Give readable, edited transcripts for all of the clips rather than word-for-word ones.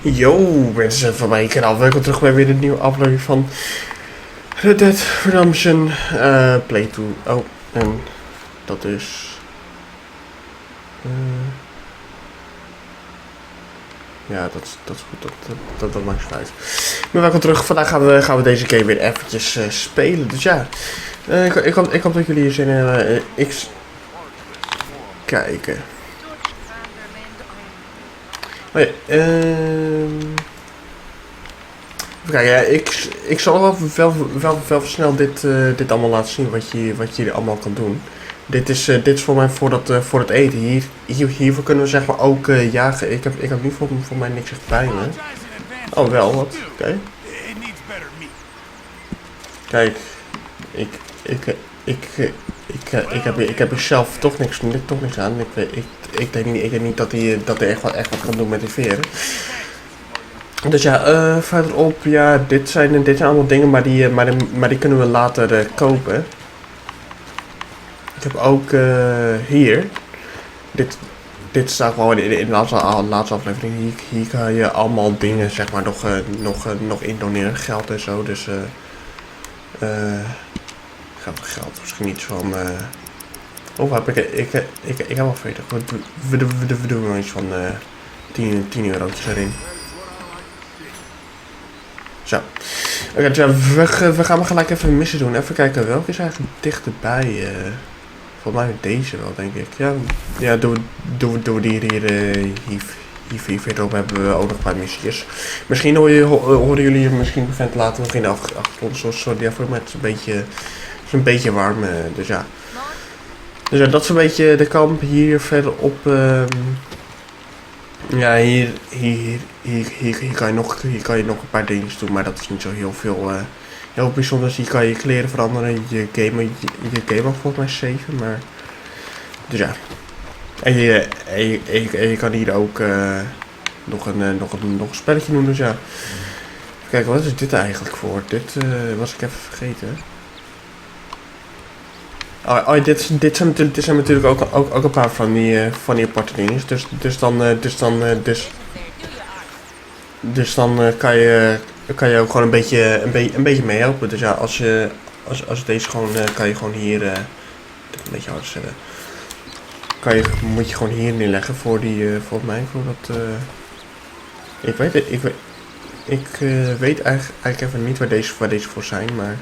Yo, mensen van mijn kanaal. Welkom terug bij weer een nieuwe aflevering van Red Dead Redemption Playthrough. Oh, en dat is... ja, dat is goed. Dat maakt het uit. Maar welkom terug. Vandaag gaan we deze keer weer eventjes spelen. Dus ja, ik hoop dat jullie hier zin in kijken. Oh ja, even kijken, ja, ik zal wel snel dit allemaal laten zien wat je allemaal kan doen. Dit is voor mij voor het eten. Hiervoor kunnen we zeg maar ook jagen. Ik heb nu voor mij niks echt bij me. Oh wel, wat? Oké. Kijk, ik heb er zelf toch niks aan. Ik denk niet dat hij echt wat kan doen met die veren. Dus ja, verderop, ja, dit zijn allemaal dingen, maar die kunnen we later kopen. Ik heb ook hier, dit staat gewoon in de laatste aflevering. Hier kan je allemaal dingen, zeg maar, nog in doneren, geld en zo. Dus geld, misschien iets van. Oh, ik heb wel 40. We doen wel iets van 10 eurotjes erin. Zo. Oké, ja, we gaan maar gelijk even een missie doen. Even kijken welke is eigenlijk dichterbij. Volgens mij deze wel, denk ik. Ja, doen we die hier verderop hebben we ook nog een paar missies. Misschien horen jullie misschien vent later nog in de achtergrond. Sorry daarvoor, maar het is een beetje warm. Dus ja. Dus ja, dat is een beetje de kamp hier verderop. Ja, hier kan je nog een paar dingen doen, maar dat is niet zo heel bijzonders. Hier kan je kleren veranderen, je game mag volgens mij 7, maar... Dus ja. En je kan hier ook nog een spelletje doen, dus ja. Even kijken, wat is dit eigenlijk voor? Dit was ik even vergeten. Oh, dit zijn natuurlijk ook een paar van die aparte dingen. Dus dan kan je ook gewoon een beetje meehelpen. Dus ja, als deze gewoon kan je gewoon hier een beetje harder zetten. Moet je gewoon hier neerleggen voor volgens mij voor dat. Ik weet eigenlijk even niet waar deze voor zijn, maar.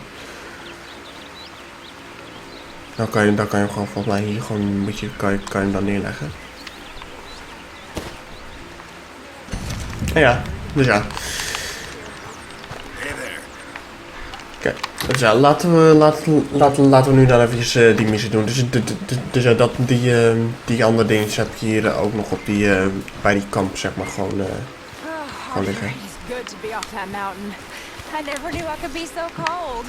Dan kan je hem gewoon volgens mij hier gewoon kan je hem dan neerleggen. Ja, dus ja. Oké, dus ja, laten we nu dan eventjes die missie doen. Dus ja, die andere dingetjes heb je hier ook nog op bij die kamp, zeg maar, gewoon liggen. I never knew I could be so cold.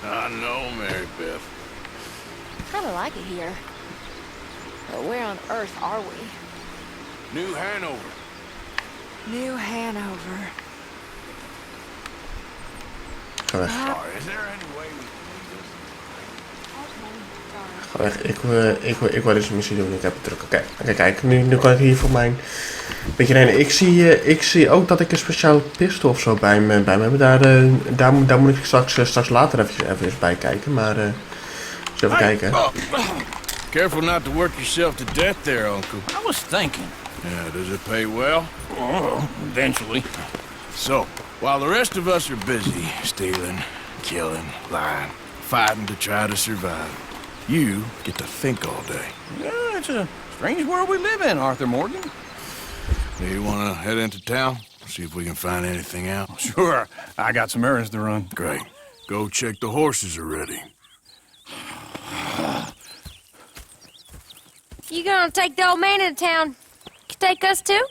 I know, Mary Beth. Kind of like it here. But where on earth are we? New Hanover. New Hanover. Ga weg. Sorry, is there any way we Ga weg. Ik wil deze missie doen. Ik heb het druk. Oké, kijk. Nu kan ik hier voor mijn beetje rennen. Ik zie ook dat ik een speciaal pistool of zo bij me heb. Daar moet ik straks later even bij kijken. Maar eens even kijken. Careful not to work yourself to death there, Uncle. I was thinking. Yeah, does it pay well? Oh, eventually. So, while the rest of us are busy stealing, killing, lying, fighting to try to survive, you get to think all day. Yeah, it's a strange world we live in, Arthur Morgan. Do you want to head into town? See if we can find anything out? Sure, I got some errands to run. Great. Go check the horses are ready. You gonna take the old man into town? You take us too?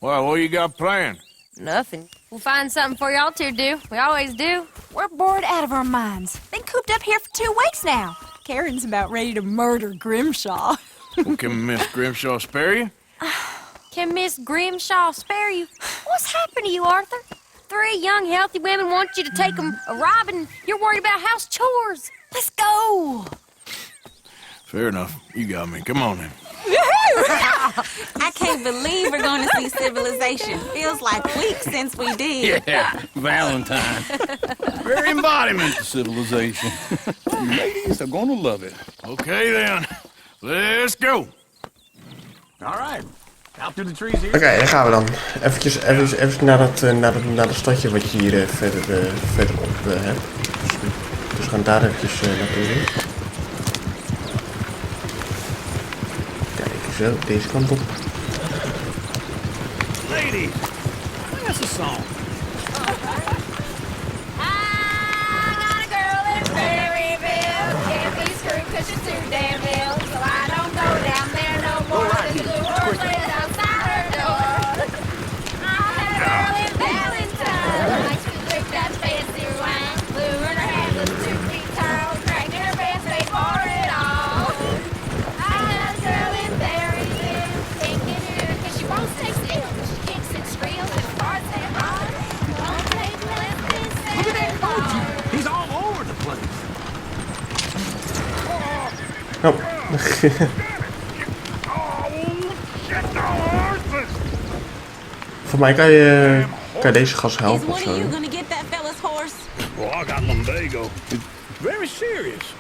Well, what you got planned? Nothing. We'll find something for y'all to do. We always do. We're bored out of our minds. Been cooped up here for 2 weeks now. Karen's about ready to murder Grimshaw. Well, can Miss Grimshaw spare you? Can Miss Grimshaw spare you? What's happened to you, Arthur? 3 young, healthy women want you to take them a robbing. You're worried about house chores. Let's go. Fair enough. You got me. Come on then. I can't believe we're going to see civilization. Feels like weeks since we did. Yeah, Valentine. Very embodiment of civilization. You ladies are gonna love it. Okay then, let's go. All right, out through the trees here. Oké, daar gaan we dan. Even naar dat stadje wat je hier verderop hebt. Dus we gaan daar eventjes naartoe. Kijk, zo, deze kant op. Ladies, that's a song. I got a girl in Berryville. Can't be screwed 'cause she's too damn ill. So I don't go down there no more. The doors laid outside her door. I had a girl in Valentine. Likes to drink that fancy wine. Blue in her hand with 2 feet tall. Cracking her pants made for it all. I had a girl in Berryville. Can't get her 'cause she won't stay still. She kicks and squeals as far as they run. Don't take less than Look at that boat. 7 He's all over the place. Oh. Voor mij kan je deze gas Is helpen of one zo. of you going to get that fella's horse? Well, I got lumbago. It's very serious.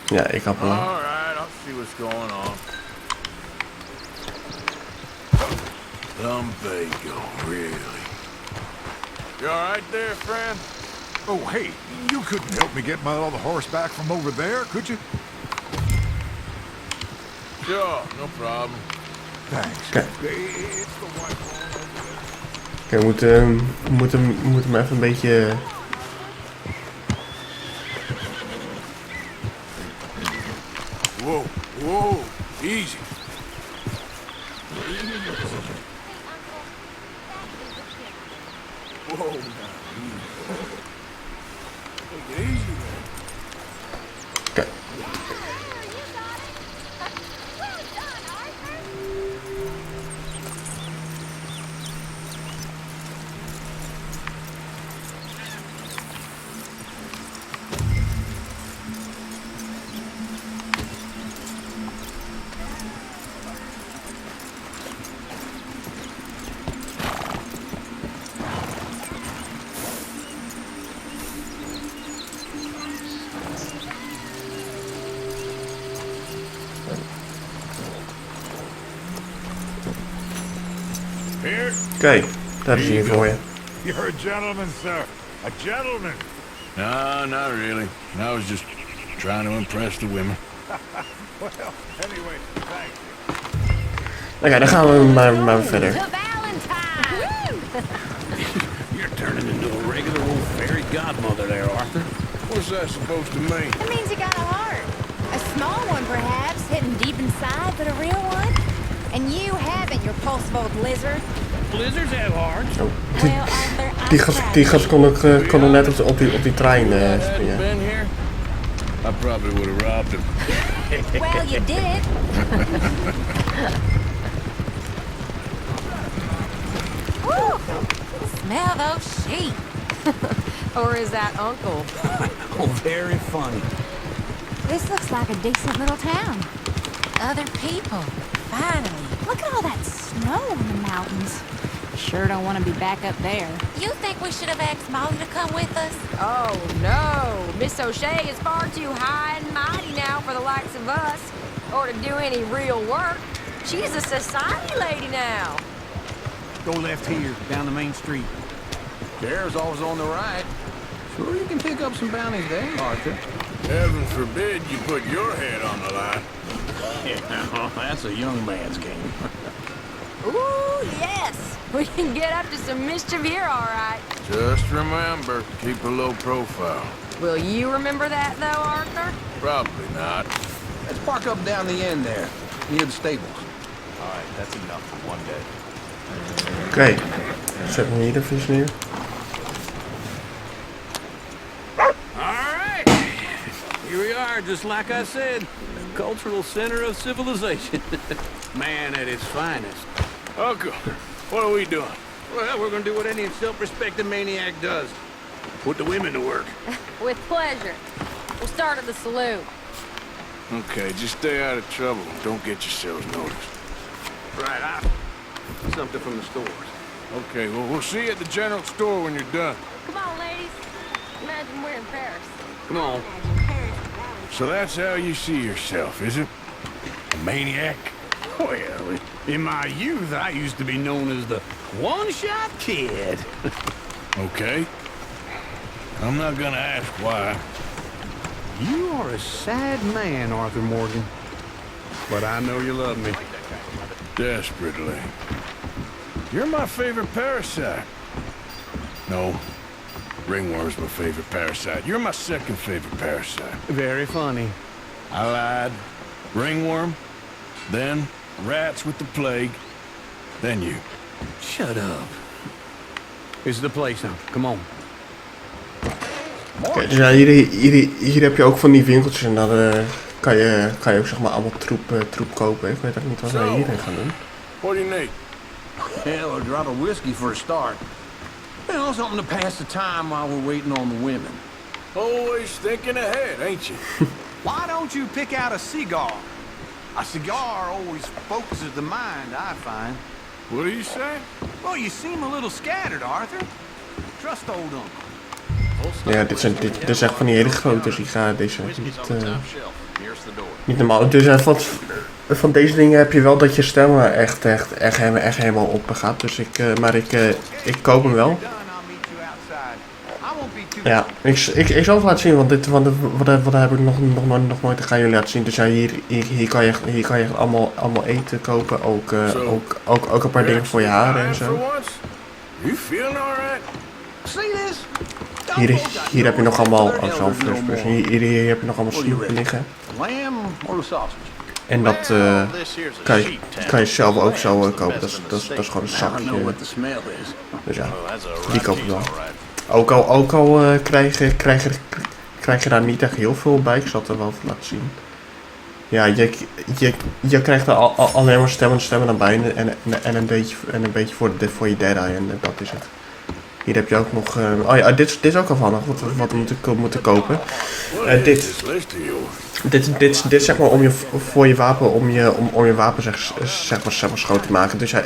Ja, ik heb hem. Alright, I'll see what's going on. Lumbago, really? You alright there, friend? Oh, hey, you couldn't help me get my other horse back from over there, could you? Sure, no problem. Thanks. Kijk. It's the white one over there. Oké, we moeten hem even een beetje... Whoa, whoa, easy. Whoa, now, easy. Take it easy, man. Kijk. Here. Oké, daar is hij voor je. You're a gentleman, sir. A gentleman. No, not really. I was just trying to impress the women. Well, anyway, thanks. Oké, dan gaan we maar verder. To Valentine! You're turning into a regular old fairy godmother there, Arthur. What's that supposed to mean? It means you got a heart. A small one, perhaps, hidden deep inside, but a real one. And you haven't, you repulsive old lizard. Blizzards have hearts. Oh, Well, Arthur, die gas kon er net op die trein Hadn't springen. been here, I probably would have robbed him. Well, you did. Woo! Smell those sheep. Or is that Uncle? Oh, very funny. This looks like a decent little town. Other people. Finally. Look at all that snow in the mountains. Sure don't want to be back up there. You think we should have asked Molly to come with us? Oh, no. Miss O'Shea is far too high and mighty now for the likes of us, or to do any real work. She's a society lady now. Go left here, down the main street. Care's always on the right. Sure you can pick up some bounties there, Arthur. Heaven forbid you put your head on the line. Yeah, that's a young man's game. Ooh, yes. We can get up to some mischief here, all right. Just remember, keep a low profile. Will you remember that, though, Arthur? Probably not. Let's park up down the end there, near the stables. All right, that's enough for one day. Oké, zet me hier even neer. All right. Here we are, just like I said. The cultural center of civilization. Man at its finest. Uncle, what are we doing? Well, we're gonna do what any self-respecting maniac does. Put the women to work. With pleasure. We'll start at the saloon. Okay, just stay out of trouble. Don't get yourselves noticed. Right, something from the stores. Okay, well, we'll see you at the general store when you're done. Come on, ladies. Imagine we're in Paris. Come on. So that's how you see yourself, is it? A maniac? Well, in my youth, I used to be known as the one-shot kid. Okay. I'm not gonna ask why. You are a sad man, Arthur Morgan. But I know you love me. Desperately. You're my favorite parasite. No. Ringworm's my favorite parasite. You're my second favorite parasite. Very funny. I lied. Ringworm. Then rats with the plague. Then you. Shut up. This is the place now. Come on. Oké, dus ja, hier heb je ook van die winkeltjes en dan kan je ook zeg maar allemaal troep kopen. Ik weet ook niet wat wij hierin gaan doen. What do you need? Hell, a drop of whiskey for a start. You know, something to pass the time while we're waiting on the women. Always thinking ahead, ain't you? Why don't you pick out a cigar? A cigar always focuses the mind, I find. What do you say? Well, you seem a little scattered, Arthur. Trust old uncle. Ja, dit is echt van die hele grote sigaren. Deze niet normaal. Dus van deze dingen heb je wel dat je stem echt helemaal op gaat. Dus ik koop hem wel. Ja, ik zal het laten zien, want wat heb ik nog nooit. Dat ga jullie laten zien. Dus ja, hier kan je echt allemaal eten kopen. Ook een paar dingen voor je haren en zo. You feeling alright? Hier heb je nog allemaal zo'n plus. Hier heb je nog allemaal snoep liggen. En dat kan je zelf ook zo kopen. Dat is gewoon een zakje. Dus ja, die koop ik wel. Ook al krijg je daar niet echt heel veel bij. Ik zal het er wel even laten zien. Ja, je krijgt er alleen maar stemmen dan bij en een beetje voor je dead eye en dat is het. Hier heb je ook nog... oh ja, dit is ook al handig, wat we moeten kopen. Dit is zeg maar voor je wapen, om je wapen zeg maar schoon te maken. Dus ja,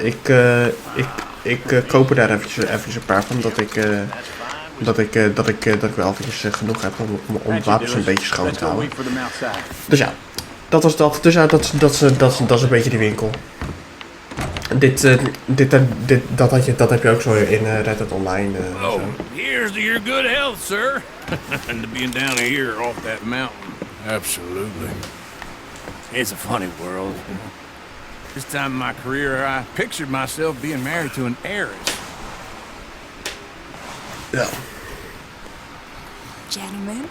ik koop er daar eventjes een paar van, dat ik wel eventjes genoeg heb om wapens een beetje schoon te houden. Dus ja, dat was dat. Dus ja, dat is een beetje die winkel. Dat heb je ook zo in Reddit online. Oh, here's to your good health, sir. And to being down here off that mountain. Absolutely. It's a funny world. This time in my career, I pictured myself being married to an heiress. Ja. Gentlemen,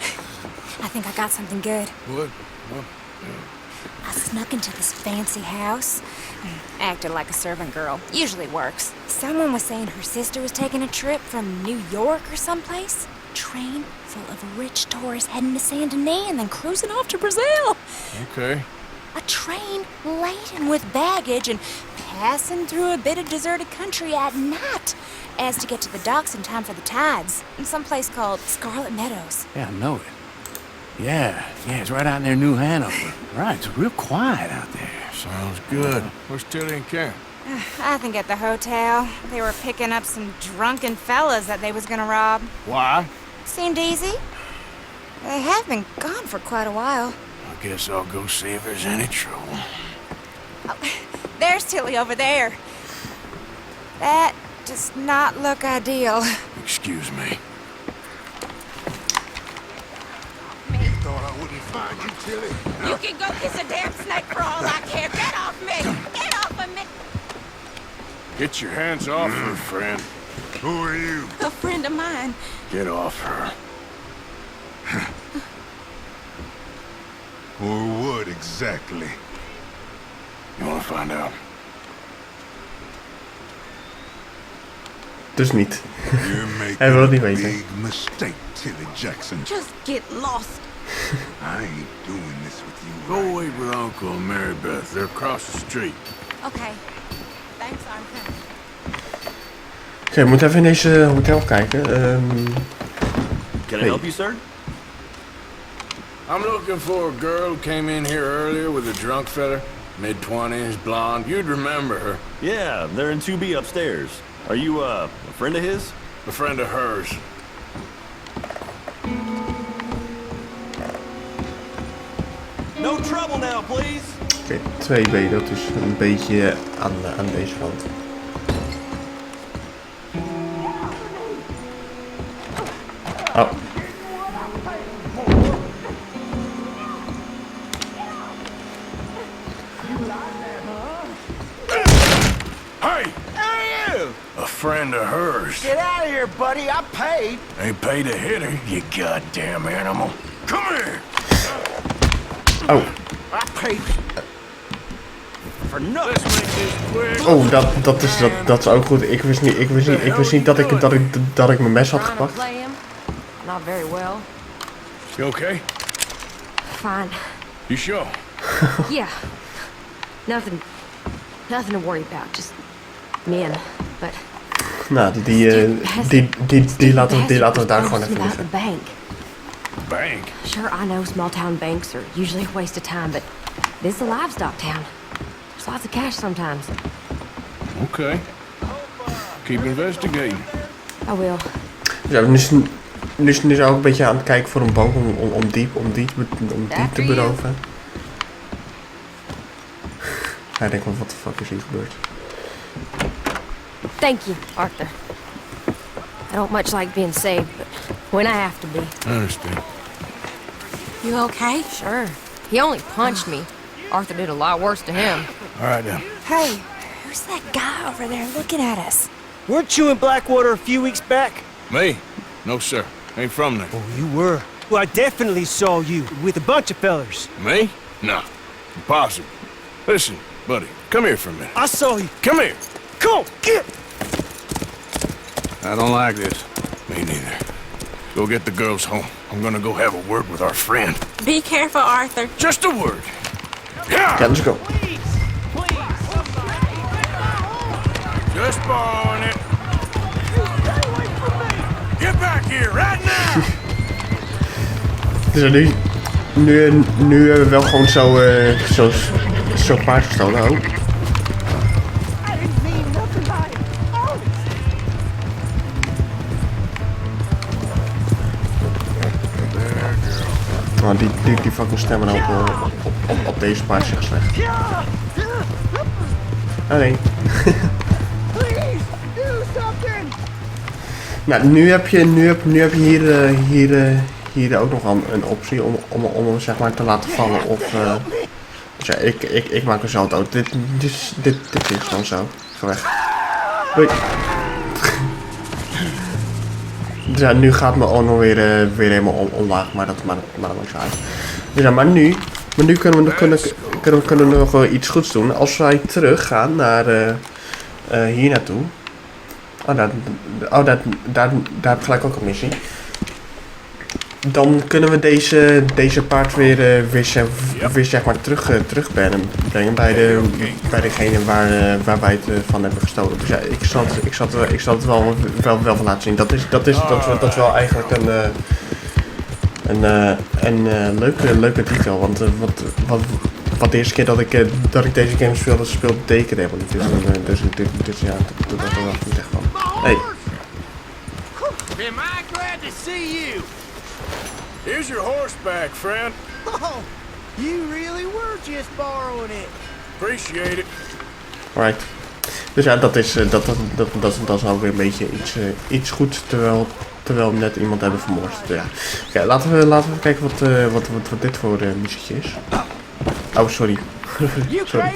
I think I got something good. What? I snuck into this fancy house, acted like a servant girl. Usually works. Someone was saying her sister was taking a trip from New York or someplace. Train full of rich tourists heading to Saint Denis and then cruising off to Brazil. Okay. A train laden with baggage and passing through a bit of deserted country at night as to get to the docks in time for the tides in some place called Scarlet Meadows. Yeah, I know it. Yeah, it's right out near New Hanover. Right, it's real quiet out there. Sounds good. Where's Tilly and Karen? I think at the hotel. They were picking up some drunken fellas that they was gonna rob. Why? Seemed easy. They have been gone for quite a while. I guess I'll go see if there's any trouble. Oh, there's Tilly over there. That does not look ideal. Excuse me. Thought I wouldn't find you, Tilly. You can go kiss a damn snake for all I care. Get off me! Get off of me! Get your hands off her, friend. Who are you? A friend of mine. Get off her. Or what exactly? You wanna find out? Dus niet. You're making Hij wil het niet a weten. big mistake, Tilly Jackson. Just get lost. I ain't doing this with you. Go right. wait with Uncle and Mary Beth. They're across the street. Okay. Thanks, Arthur. Oké, we moeten even in deze hotel kijken. Can I help you, sir? I'm looking for a girl who came in here earlier with a drunk fella. Mid-20s, blonde. You'd remember her. Yeah, they're in 2B upstairs. Are you, a friend of his? A friend of hers. No trouble now, please. Oké, 2B, dat is een beetje aan deze kant. Oh. Hey! A friend of hers. Get out of here, buddy. I paid. Ain't paid to hit her, you goddamn animal. Come here! Oh. I paid. For nothing. Let's make this quick. Oh, dat is ook goed. Ik wist niet dat ik mijn mes had gepakt. Play him? Not very well. You okay? Fine. You sure? Yeah. Nothing to worry about. Just men. But Nou, die laten we daar gewoon even about the liggen. bank. Bank? Sure, I know small town banks are usually a waste of time, but this is a livestock town. There's lots of cash sometimes. Okay. Keep investigating. I will. Ja, nu zijn we ook een beetje aan het kijken voor een bank om die te beroven. Hij denkt van, wat de fuck is hier gebeurd? Thank you, Arthur. I don't much like being saved, but when I have to be. I understand. You okay? Sure. He only punched me. Arthur did a lot worse to him. All right, then. Hey, who's that guy over there looking at us? Weren't you in Blackwater a few weeks back? Me? No, sir. Ain't from there. Oh, you were. Well, I definitely saw you with a bunch of fellers. Me? No. Impossible. Listen, buddy, come here for a minute. I saw you. Come here. Come on, get! I don't like this. Me neither. Go get the girls home. I'm gonna go have a word with our friend. Be careful, Arthur. Just a word. Yeah! Ja, let's go. Just borrowing it. Get back here right now! Dus nu hebben we wel gewoon zo paard gestolen. Oh. Oh, die fucking stemmen op deze paard is echt slecht. Oh nee. Nou, nu heb je hier ook nog een optie om hem zeg maar te laten vallen of dus ja, ik maak een salto. Dit is gewoon zo. Ga weg. Doei. Dus ja, nu gaat mijn honor weer helemaal omlaag, maar dat maakt zo uit. Dus ja, maar nu kunnen we nog iets goeds doen. Als wij teruggaan naar hier naartoe. Daar heb ik gelijk ook een missie. Dan kunnen we deze paard weer zeg maar terugbrengen bij degene waar wij het van hebben gestolen. Dus ja, ik zal het wel van laten zien. Dat is wel eigenlijk een leuke detail. Want wat de eerste keer dat ik deze game speelde betekende helemaal niet. Dus ja, dat was niet echt van. Hey. Am I glad to see you? Here's your horseback, friend. Oh, you really were just borrowing it. Appreciate it. Alright. Dus ja, dat is alweer een beetje iets goeds, terwijl we net iemand hebben vermoord. Ja. Oké, laten we kijken wat dit voor muziekje is. Oh, sorry. Sorry.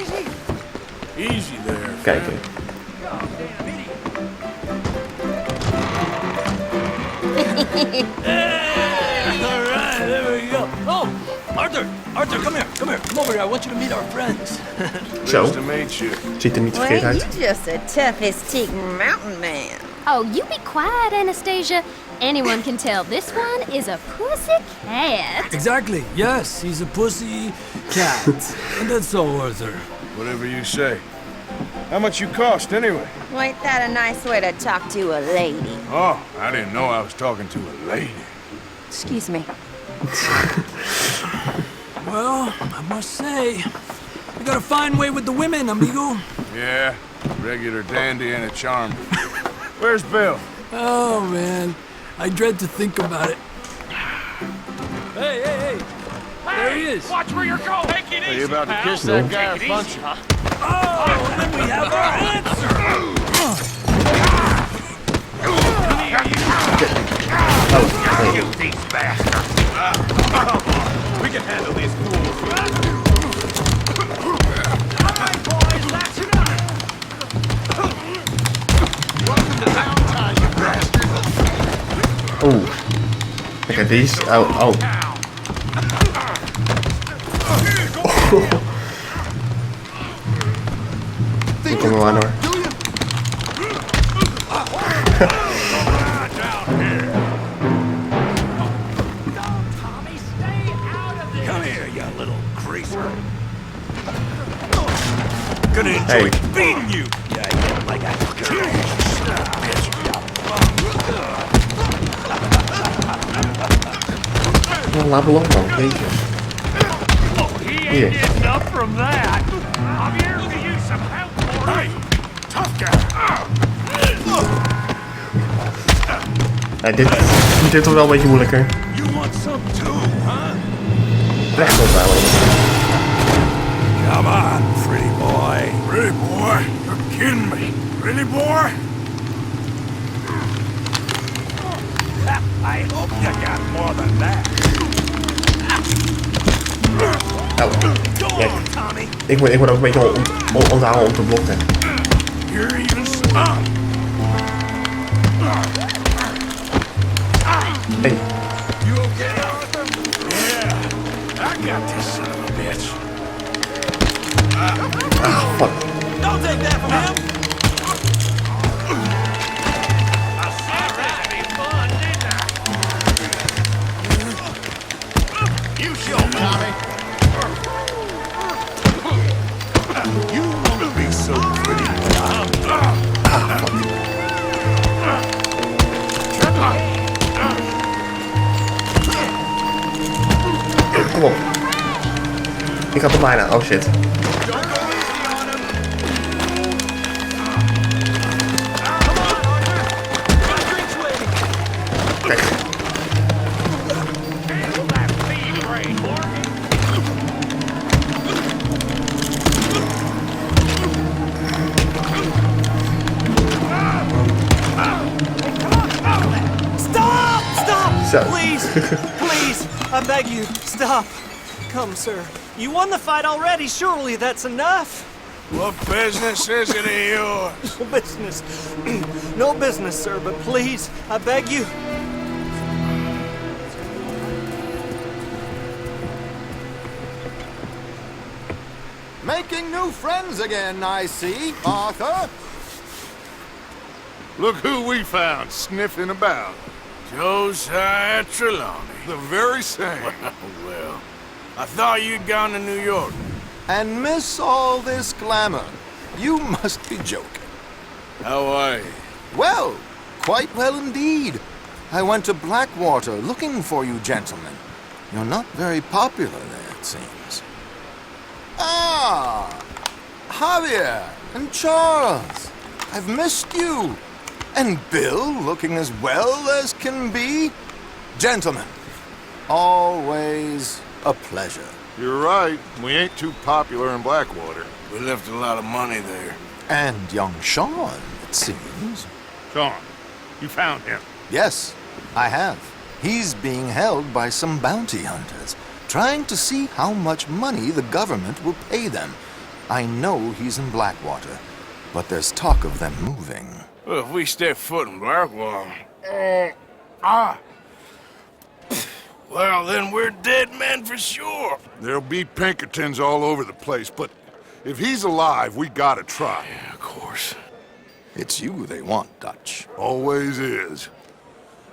Easy there. Kijken. Alright, there we go. Oh, Arthur, come here. Come over here. I want you to meet our friends. Zo. Nice to meet you. Ziet er niet verkeerd uit. You're just a tough as teak mountain man. Oh, you be quiet, Anastasia. Anyone can tell this one is a pussy cat. Exactly. Yes, he's a pussy cat. And that's all, Arthur. Whatever you say. How much you cost, anyway? Well, ain't that a nice way to talk to a lady? Oh, I didn't know I was talking to a lady. Excuse me. Well, I must say, you got a fine way with the women, amigo. Yeah, regular dandy and a charm. Where's Bill? Oh, man. I dread to think about it. Hey! There he is. Watch where you're going. Take it easy, Are you about to pal. kiss that guy or Take it punch easy, him? huh? Oh, and then we have our answer. You these bastards. We can handle these fools. All right, boys, that's enough. Welcome to Valentine, you bastard. Oeh. Kijk, deze. Oh. Ik kom er wel aan hoor. Come here, you little greaser. Gonna enjoy Hey. beating you. Yeah, like that. Laat me los dan, jezus. He ain't getting up from that. I'm here to use some help for you. Tough guy. Ja, dit wordt wel een beetje moeilijker. You want some too, huh? Recht op alleen. Come on, pretty boy. Really, boy? You're kidding me. Really, boy? I hope you got more than that. Oh, Go kijk. on, Tommy. Ik word ook een beetje onthouden om te blokken. You're even smart. Hey. You okay, Arthur? Yeah. I got this son of a bitch. Ah, fuck. Don't take that from him. I said that'd be fun, didn't I? You show, Tommy. You want to be so pretty, Kom op. Ik had hem bijna. Oh shit. Kijk. Stop! Zo. Please! Please! I beg you, stop! Come, sir. You won the fight already. Surely that's enough. What business is it of yours? No business. No business, sir, but please, I beg you. Making new friends again, I see, Arthur. Look who we found sniffing about. Josiah Trelawney. The very same. Well, I thought you'd gone to New York. And miss all this glamour. You must be joking. How are you? Well, quite well indeed. I went to Blackwater looking for you gentlemen. You're not very popular there, it seems. Ah! Javier and Charles. I've missed you. And Bill looking as well as can be. Gentlemen, always a pleasure. You're right. We ain't too popular in Blackwater. We left a lot of money there. And young Sean, it seems. Sean, you found him. Yes, I have. He's being held by some bounty hunters, trying to see how much money the government will pay them. I know he's in Blackwater, but there's talk of them moving. Well, if we step foot in Blackwater... Well, then we're dead men for sure. There'll be Pinkertons all over the place, but if he's alive, we gotta try. Yeah, of course. It's you they want, Dutch. Always is.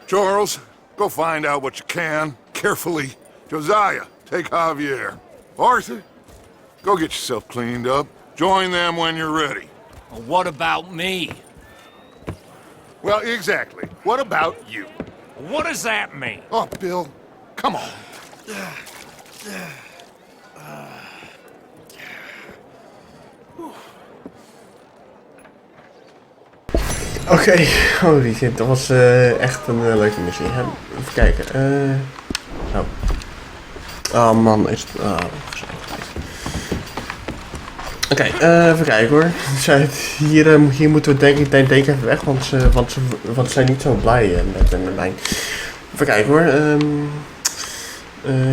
Charles, go find out what you can, carefully. Josiah, take Javier. Arthur, go get yourself cleaned up. Join them when you're ready. Well, what about me? Well, exactly. What about you? What does that mean? Oh, Bill, come on. Oké, holy shit, dat was echt een leuke missie. Even kijken. Oh man, is het. Oké, even kijken hoor. Hier moeten we denk ik even weg, want ze zijn niet zo blij met mij. Even kijken hoor.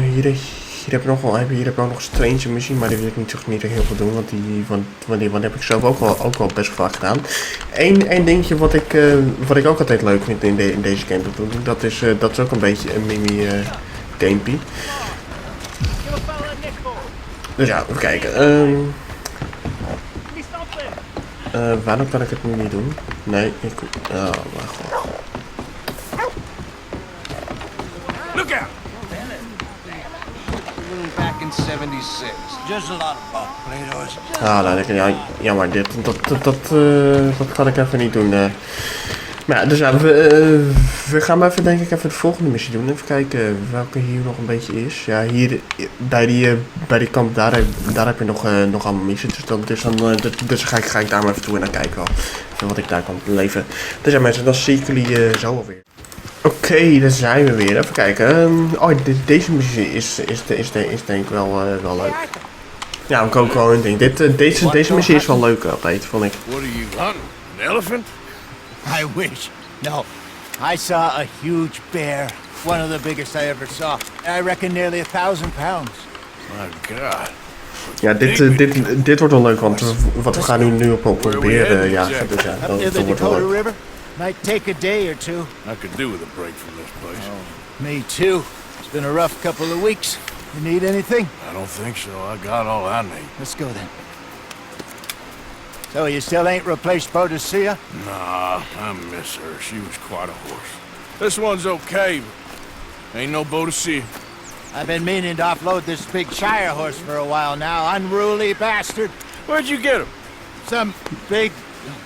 Hier heb ik ook nog een strange missie, maar die wil ik niet heel veel doen, want die heb ik zelf ook wel best vaak gedaan. Eén dingetje wat ik ook altijd leuk vind in deze game te doen, dat is ook een beetje een mini gamepie. Dus ja, even kijken. Waarom kan ik het nu niet doen? Nee, oh mijn god. Look out! Back in 76. Just a lot of rock potatoes. Nou, ja, maar dat kan ik even niet doen. Maar ja, dus ja, we gaan maar even denk ik even de volgende missie doen. Even kijken welke hier nog een beetje is. Ja, hier bij die kamp, daar heb je nog allemaal missies. Dus ga ik daar maar even toe en dan kijken we wel even wat ik daar kan beleven. Dus ja mensen, dan zie ik jullie zo alweer. Oké, daar zijn we weer. Even kijken. Deze missie is denk ik wel leuk. Ja, ik ook wel een ding. Deze missie is wel leuk altijd, vond ik. What are you hunting? An elephant? I wish. No. I saw a huge bear. One of the biggest I ever saw. I reckon nearly 1,000 pounds. My God. Ja, dit wordt wel leuk, want wat we gaan nu op een beer jagen. Dus ja, dat wordt wel leuk. River? Might take a day or two. I could do with a break from this place. Me too. It's been a rough couple of weeks. You need anything? I don't think so. I got all I need. Let's go then. So you still ain't replaced Boadicea? Nah, I miss her. She was quite a horse. This one's okay, but ain't no Boadicea. I've been meaning to offload this big Shire horse for a while now. Unruly bastard. Where'd you get him? Some big,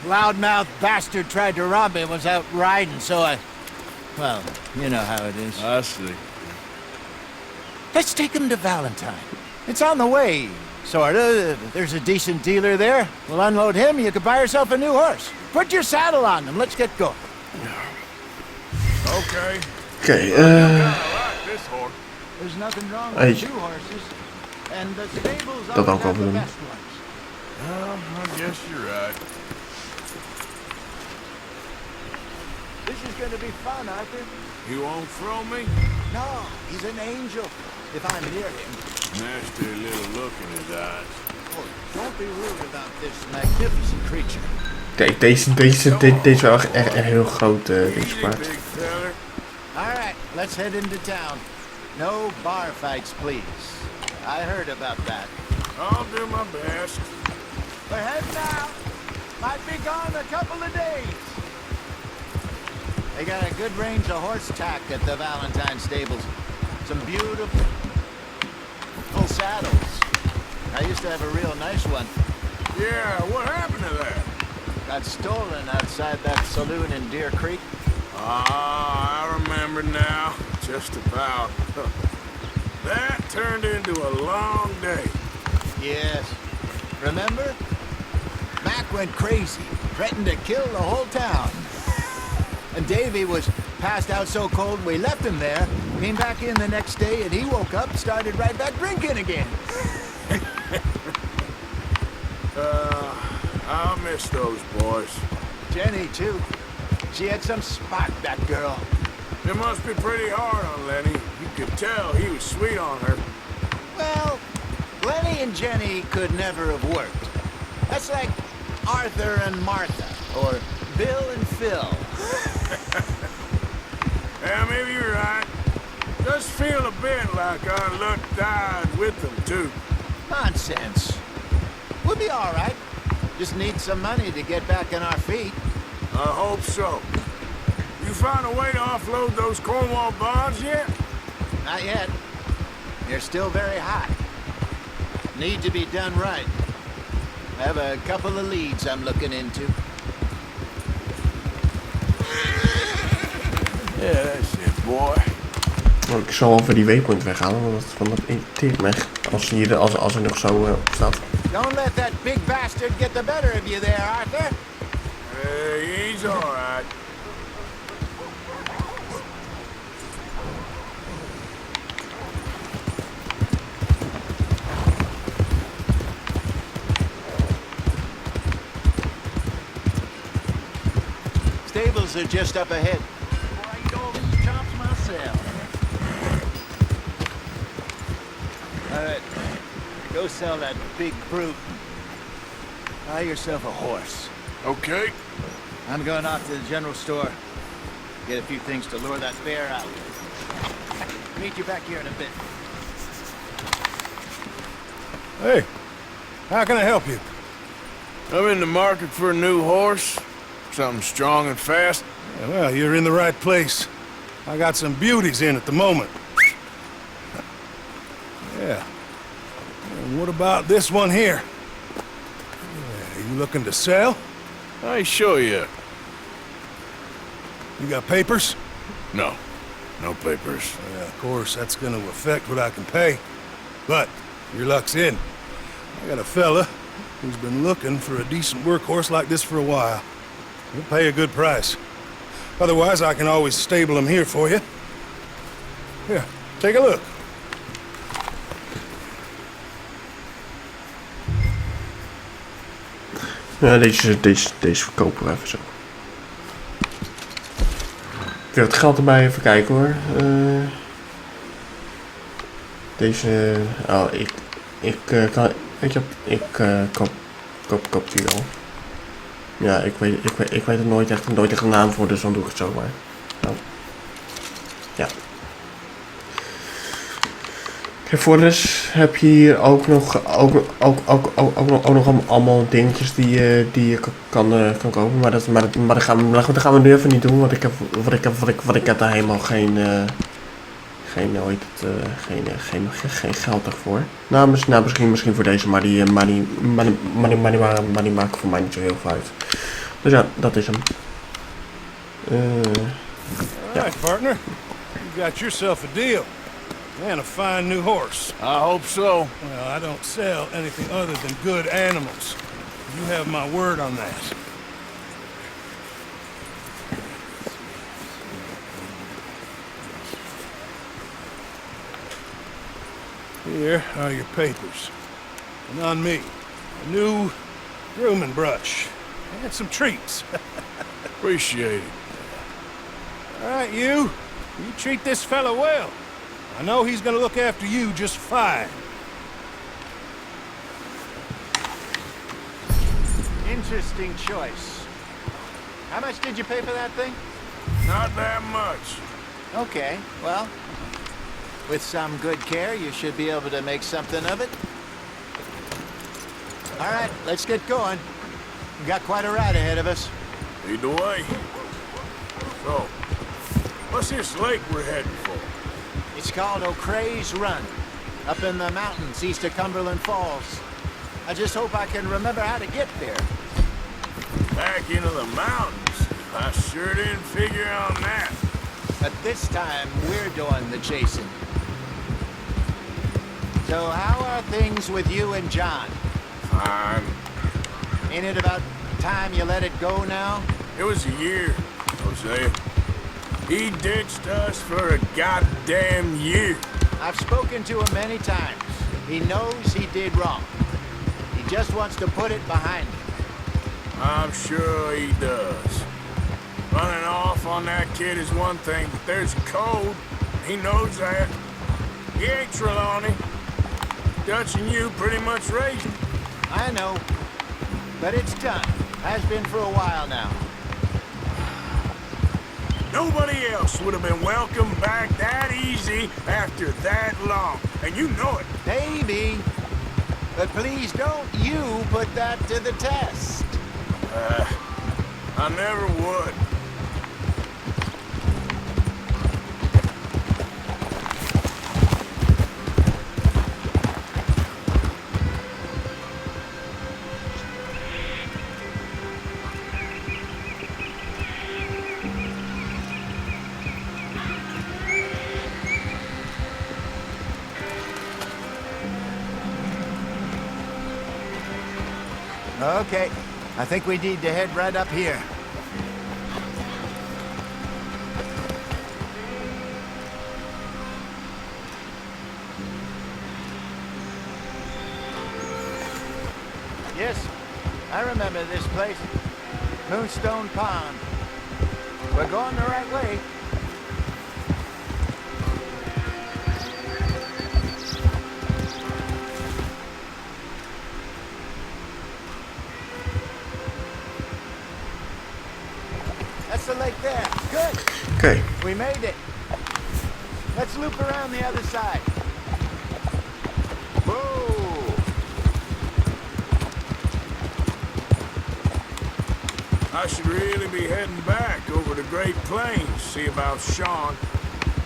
loudmouth bastard tried to rob me and was out riding, so well, you know how it is. I see. Let's take him to Valentine. It's on the way, sorta. There's a decent dealer there. We'll unload him, you can buy yourself a new horse. Put your saddle on him, let's get going. Okay. Oké, There's nothing wrong with two horses. And the stables dat ook wel are the doen. best ones. Well, I guess you're right. This is gonna be fun, Arthur. You won't throw me? No, he's an angel. If I'm near him. Nasty little look in his eyes. Oh, don't be rude about this magnificent creature. Kijk, deze is wel echt heel groot, deze paard. Big feller. All right, let's head into town. No bar fights, please. I heard about that. I'll do my best. We're heading out. Might be gone a couple of days. They got a good range of horse tack at the Valentine stables. Some beautiful saddles. I used to have a real nice one. Yeah, what happened to that? Got stolen outside that saloon in Deer Creek. Ah, I remember now. Just about. That turned into a long day. Yes. Remember? Mac went crazy, threatened to kill the whole town. And Davy was passed out so cold we left him there, came back in the next day, and he woke up, started right back drinking again. I'll miss those boys. Jenny, too. She had some spot, that girl. It must be pretty hard on Lenny. You could tell he was sweet on her. Well, Lenny and Jenny could never have worked. That's like Arthur and Martha, or Bill and Phil. Yeah, maybe you're right. Does feel a bit like our luck died with them, too. Nonsense. We'll be all right. Just need some money to get back on our feet. I hope so. You found a way to offload those Cornwall bonds yet? Not yet. They're still very hot. Need to be done right. I have a couple of leads I'm looking into. Yeah, that's it, boy. Nou, ik zal over die waypoint weghalen, want dat irriteert me als er nog zo op staat. Don't let that big bastard get the better of you there, Arthur. Hey, he's all right. stables are just up ahead. Before I eat all these chops myself. All right, go sell that big brute. Buy yourself a horse. Okay. I'm going off to the general store. Get a few things to lure that bear out. Meet you back here in a bit. Hey, how can I help you? I'm in the market for a new horse. Something strong and fast. Yeah, well, you're in the right place. I got some beauties in at the moment. Yeah. And what about this one here? Yeah, you looking to sell? I show you. You got papers? No. No papers. Yeah, of course, that's gonna affect what I can pay. But your luck's in. I got a fella who's been looking for a decent workhorse like this for a while. He'll pay a good price. Otherwise, I can always stable him here for you. Here, take a look. Ja, deze verkopen we even zo. Weer het geld erbij, even kijken hoor. Deze... Oh, ik kan... Weet je, ik koop die al. Ja, ik weet er nooit echt een naam voor, dus dan doe ik het zo maar. Nou. Ja. Kijk, voor dus heb je hier ook nog allemaal dingetjes die je kan kopen, maar dat gaan we nu even niet doen, want ik heb daar helemaal geen geld ervoor. Nou, misschien voor deze, maar die maken voor mij niet zo heel veel uit. Dus ja, dat is hem. All right, partner. You got yourself a deal. And a fine new horse. I hope so. Well, I don't sell anything other than good animals. You have my word on that. Here are your papers. And on me, a new grooming brush. And some treats. Appreciate it. All right, you treat this fella well. I know he's gonna look after you just fine. Interesting choice. How much did you pay for that thing? Not that much. Okay, well, with some good care, you should be able to make something of it. All right, let's get going. We've got quite a ride ahead of us. Lead the way. So, what's this lake we're heading for? It's called O'Creagh's Run, up in the mountains east of Cumberland Falls. I just hope I can remember how to get there. Back into the mountains? I sure didn't figure on that. But this time, we're doing the chasing. So how are things with you and John? Fine. Ain't it about time you let it go now? It was a year, Hosea. He ditched us for a goddamn year. I've spoken to him many times. He knows he did wrong. He just wants to put it behind him. I'm sure he does. Running off on that kid is one thing, but there's a code. He knows that. He ain't Trelawney. Dutch and you pretty much raised him. I know. But it's done. Has been for a while now. Nobody else would have been welcomed back that easy after that long. And you know it. Maybe. But please don't you put that to the test. I never would. Okay. I think we need to head right up here. Yes, I remember this place. Moonstone Pond. We're going the right way. That's the lake there. Good. Oké. We made it. Let's loop around the other side. Whoa! I should really be heading back over the Great Plains, see about Sean.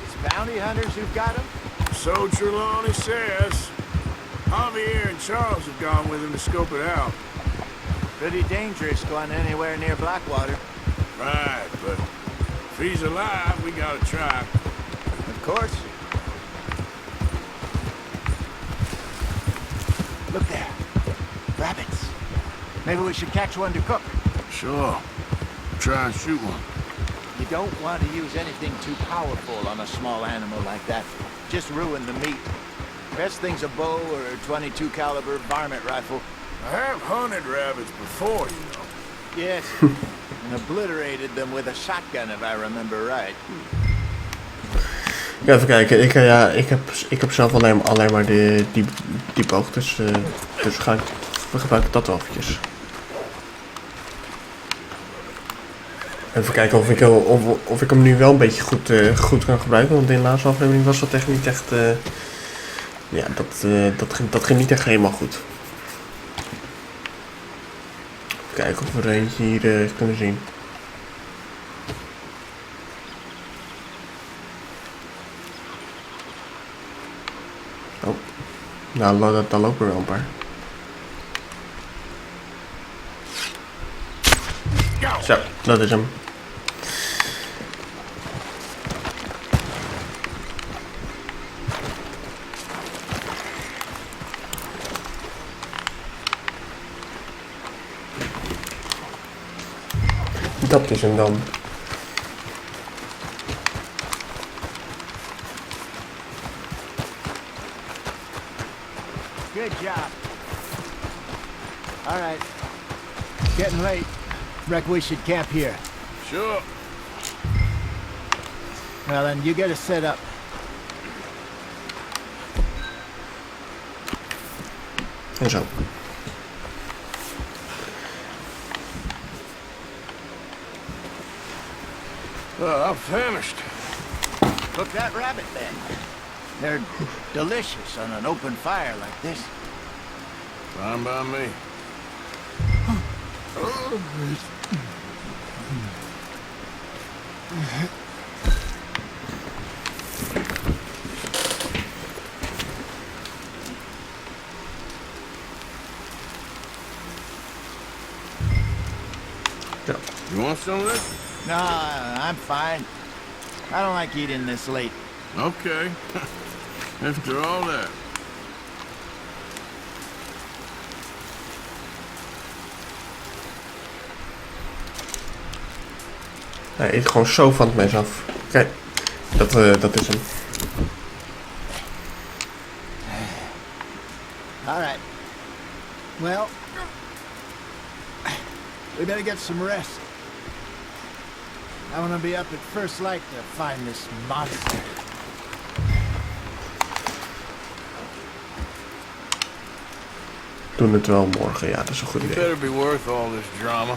It's bounty hunters who've got him? So Trelawney says. Javier and Charles have gone with him to scope it out. Pretty dangerous going anywhere near Blackwater. Right, but if he's alive, we gotta try. Of course. Look there. Rabbits. Maybe we should catch one to cook. Sure. Try and shoot one. You don't want to use anything too powerful on a small animal like that. Just ruin the meat. Best thing's a bow or a .22 caliber varmint rifle. I have hunted rabbits before, you know. Yes. And obliterated them with a shotgun, if I remember right. Ja, even kijken. Ik heb zelf alleen maar die boog, dus we gebruiken dat wel eventjes. Even kijken of ik hem nu wel een beetje goed kan gebruiken, want in de laatste aflevering was dat echt niet echt... ja, dat ging niet echt helemaal goed. Even kijken of we er eentje hier kunnen zien. Oh, nou, daar lopen er wel een paar. Zo, dat is hem. Dat is hem dan. Good job. All right. It's getting late. Reckon we should camp here. Sure. Well, then you get us set up. En zo. I'm famished. Cook that rabbit then. They're delicious on an open fire like this. Fine by me. You want some of this? No, I'm fine. I don't like eating this late. Okay. After all that. Hij eet gewoon zo van het mes af. Kijk, dat is hem. All right. Well, we better get some rest. I want to be up at first light to find this monster. Doen het wel morgen, ja, dat is een goed idee. It better be worth all this drama.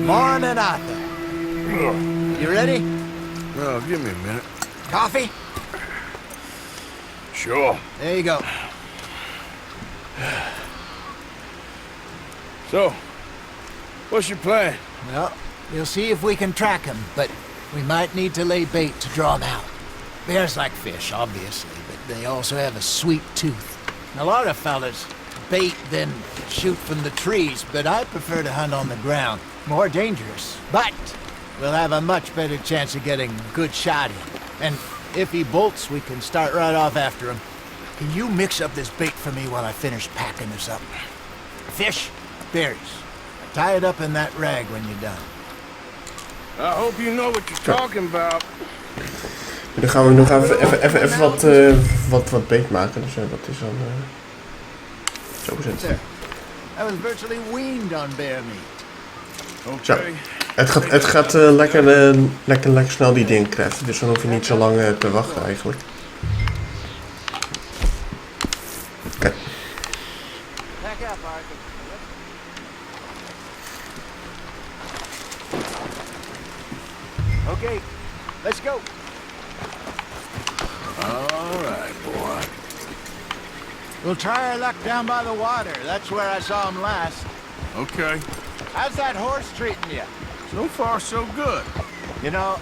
Morning, Arthur. You ready? Well, give me a minute. Coffee? Sure. There you go. So, what's your plan? Well, we'll see if we can track him, but we might need to lay bait to draw him out. Bears like fish, obviously, but they also have a sweet tooth. A lot of fellas bait then shoot from the trees, but I prefer to hunt on the ground. More dangerous, but we'll have a much better chance of getting a good shot in. And if he bolts, we can start right off after him. Can you mix up this bait for me while I finish packing this up? Fish, berries. Tie it up in that rag when you're done. I hope you know what you're talking about. Nu gaan we even wat beet maken. Dus dat is dan zo gezet. There. I was virtually weaned on bear meat. Zo. Het gaat lekker snel die ding craften. Dus dan hoef je niet zo lang te wachten eigenlijk. Oké. Pack up, Arthur. Okay, let's go. All right, boy. We'll try our luck down by the water. That's where I saw him last. Okay. How's that horse treating you? So far, so good. You know,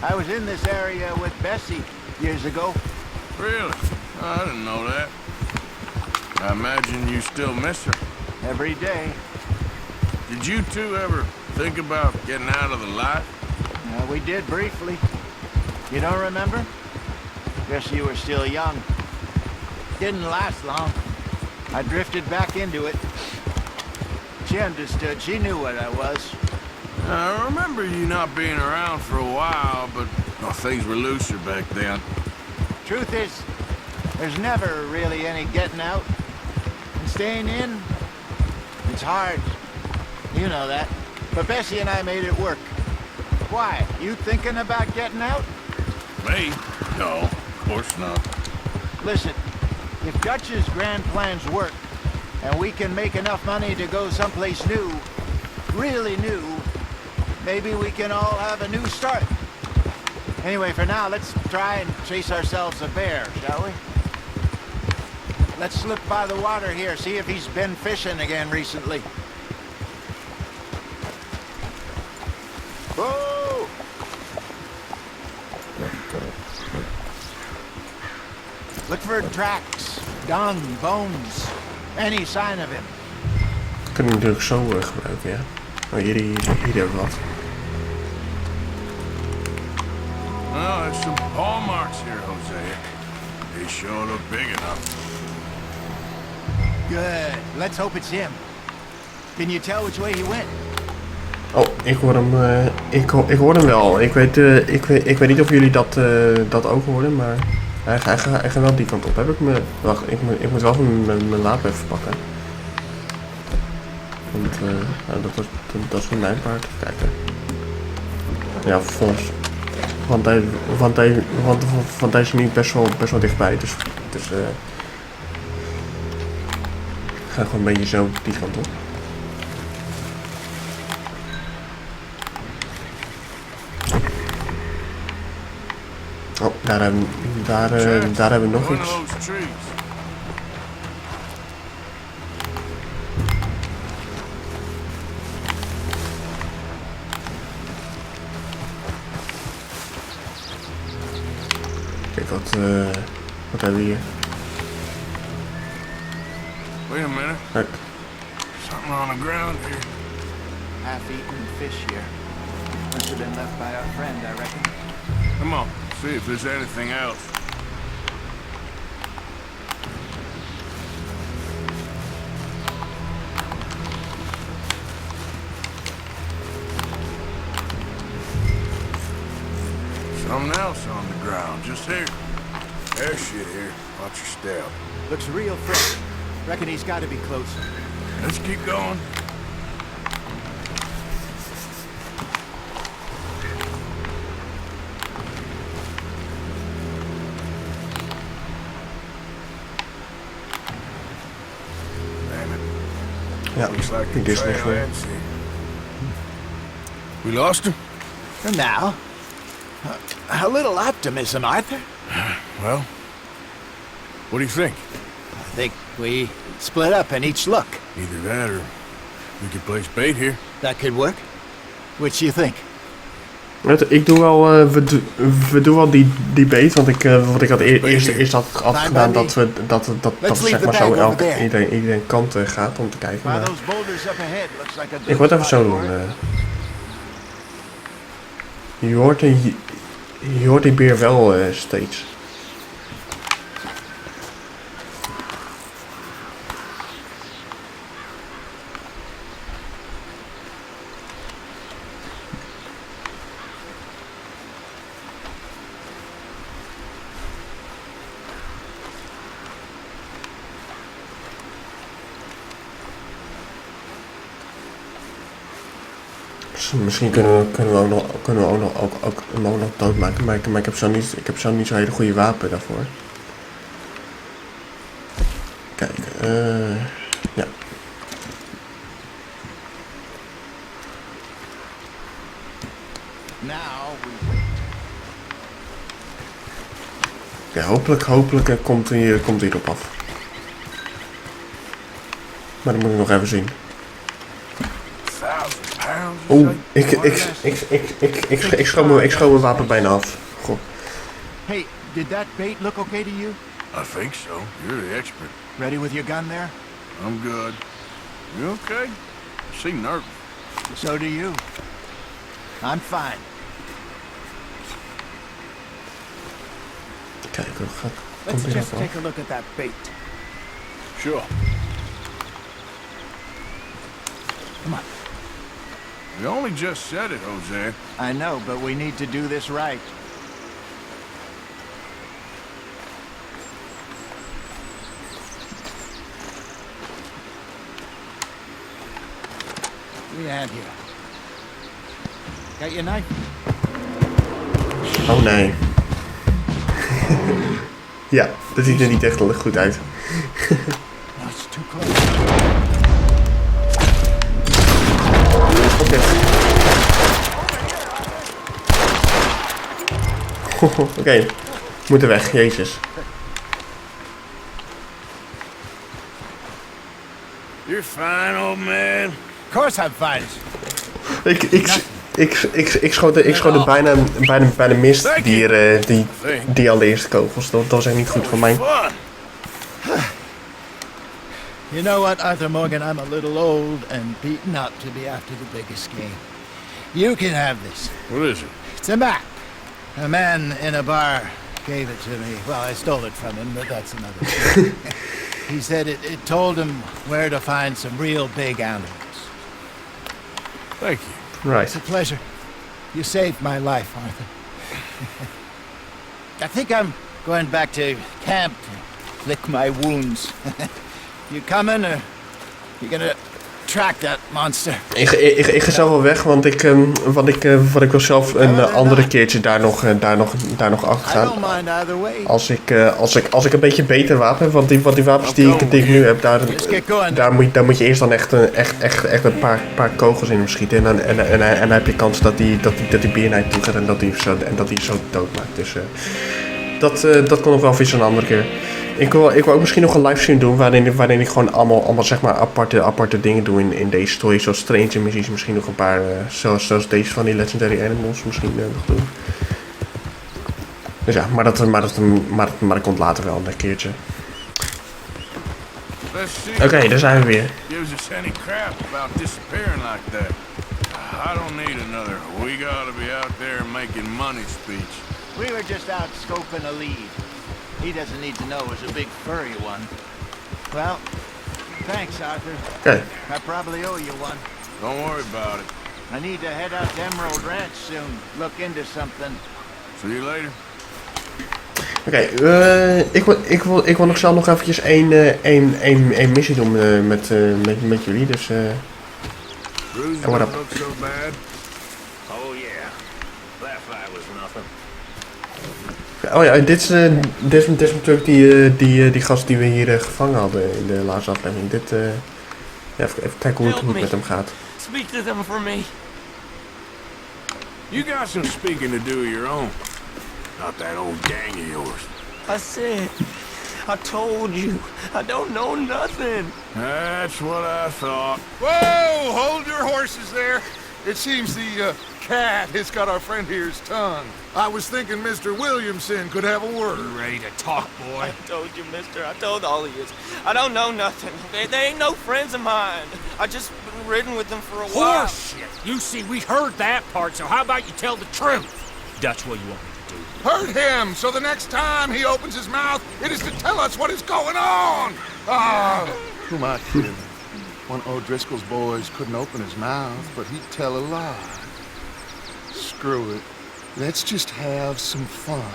I was in this area with Bessie years ago. Really? I didn't know that. I imagine you still miss her. Every day. Did you two ever think about getting out of the light? We did briefly. You don't remember? Guess you were still young. Didn't last long. I drifted back into it. She understood. She knew what I was. I remember you not being around for a while, but things were looser back then. Truth is, there's never really any getting out. And staying in, it's hard. You know that. But Bessie and I made it work. Why? You thinking about getting out? Me? No, of course not. Listen, if Dutch's grand plans work, and we can make enough money to go someplace new, really new, maybe we can all have a new start. Anyway, for now, let's try and chase ourselves a bear, shall we? Let's slip by the water here, see if he's been fishing again recently. Whoa! Look for tracks, dung, bones, any sign of him. Kan je natuurlijk zo gebruiken, ja. Maar hier hebben we wat. Oh, there's some paw marks here, Hosea. They sure look big enough. Good. Let's hope it's him. Can you tell which way he went? Oh, ik hoor hem. Ik hoor hem wel. Ik weet niet of jullie dat ook horen, maar hij gaat wel die kant op. Heb ik me. Wacht, ik moet wel mijn laap even pakken. Want nou, dat is van mijn paard. Even kijken. Ja, volgens. Want hij is nu best wel dichtbij, dus ga gewoon een beetje zo die kant op. Oh, daar hebben we nog iets. Kijk, wat hebben we hier? Wait a minute. Kijk. Something on the ground here. Half-eaten fish here. Must have been left by our friend, I reckon. Come on, see if there's anything else. Something else on the ground, just here. There's shit here. Watch your step. Looks real fresh. Reckon he's got to be close. Let's keep going. Ja, Looks like ik is niks meer. We lost him? For now. A little optimism, Arthur. Well, what do you think? I think we split up and each look. Either that or we could place bait here. That could work. Which you think? Ik doe wel, we doen wel die bait, want ik had eerst had gedaan dat zeg maar zo iedereen kant gaat om te kijken. Maar ik word even zo doen. Je hoort die beer wel steeds. Dus misschien kunnen we hem ook nog doodmaken. Maar ik heb zo niet zo'n hele goede wapen daarvoor. Kijk, ja. Ja, hopelijk komt hij erop af. Maar dat moet ik nog even zien. Oeh, ik schoon mijn wapen bijna af. Goh. Hey, did that bait look okay to you? I think so. You're the expert. Ready with your gun there? I'm good. You okay? You seem nervous. So do you. I'm fine. Kijk, Let's just take a look at that bait. Sure. Come on. You only just said it, Jose. I know, but we need to do this right. What do you have here? Got your knife? Oh nee. Ja, dat ziet er niet echt goed uit. That's too close. Oké, moeten weg, jezus. You're fine, old man. Of course I'm fine. Ik schoot er bijna mist die allereerste kogels. Dat was echt niet goed voor mij. You know what, Arthur Morgan, I'm a little old and beaten up to be after the biggest game. You can have this. What is it? It's a map. A man in a bar gave it to me. Well, I stole it from him, but that's another thing. He said it told him where to find some real big animals. Thank you. Right. It's a pleasure. You saved my life, Arthur. I think I'm going back to camp to lick my wounds. You coming, or you gonna track that monster? Ik ga zelf wel weg, want ik wil zelf een andere keertje daar nog achter gaan. Als ik een beetje beter wapen heb, want die wapens die ik nu heb, daar moet je eerst dan echt een paar kogels in hem schieten. En dan heb je kans dat die beer naar je toe gaat en dat hij zo dood maakt. Dus dat kon nog wel voor een andere keer. Ik wil ook misschien nog een livestream doen waarin ik gewoon allemaal zeg maar aparte dingen doe in deze story. Zoals strange missies, misschien nog een paar, zoals deze van die Legendary Animals misschien nog doen. Dus ja, maar dat komt later wel een keertje. Oké, daar zijn we weer. Gives us any crap about disappearing like that. I don't need another. We gotta be out there making money speech. We were just out scoping a lead. He doesn't need to know it was a big furry one. Well, thanks, Arthur. Okay. I probably owe you one. Don't worry about it. I need to head out to Emerald Ranch soon. Look into something. See you later. Oké, ik wil nog zelf nog eventjes één missie doen met jullie, dus Bruce what up? don't look so bad. Oh yeah, that fight was nothing. Oh ja, dit is natuurlijk die gast die we hier gevangen hadden in de laatste aflevering. Even kijken hoe het met hem gaat. Speak to them for me. You got some speaking to do of your own. Not that old gang of yours. I said, I told you, I don't know nothing. That's what I thought. Whoa! Hold your horses there. It seems the cat has got our friend here's tongue. I was thinking Mr. Williamson could have a word. You ready to talk, boy? I told you, mister. I told all of you. I don't know nothing. They ain't no friends of mine. I just been ridden with them for a while. Horseshit! You see, we heard that part, so how about you tell the truth? That's what you want me to do. Hurt him, so the next time he opens his mouth, it is to tell us what is going on! Who am I kidding? One of O'Driscoll's boys couldn't open his mouth, but he'd tell a lie. Screw it. Let's just have some fun.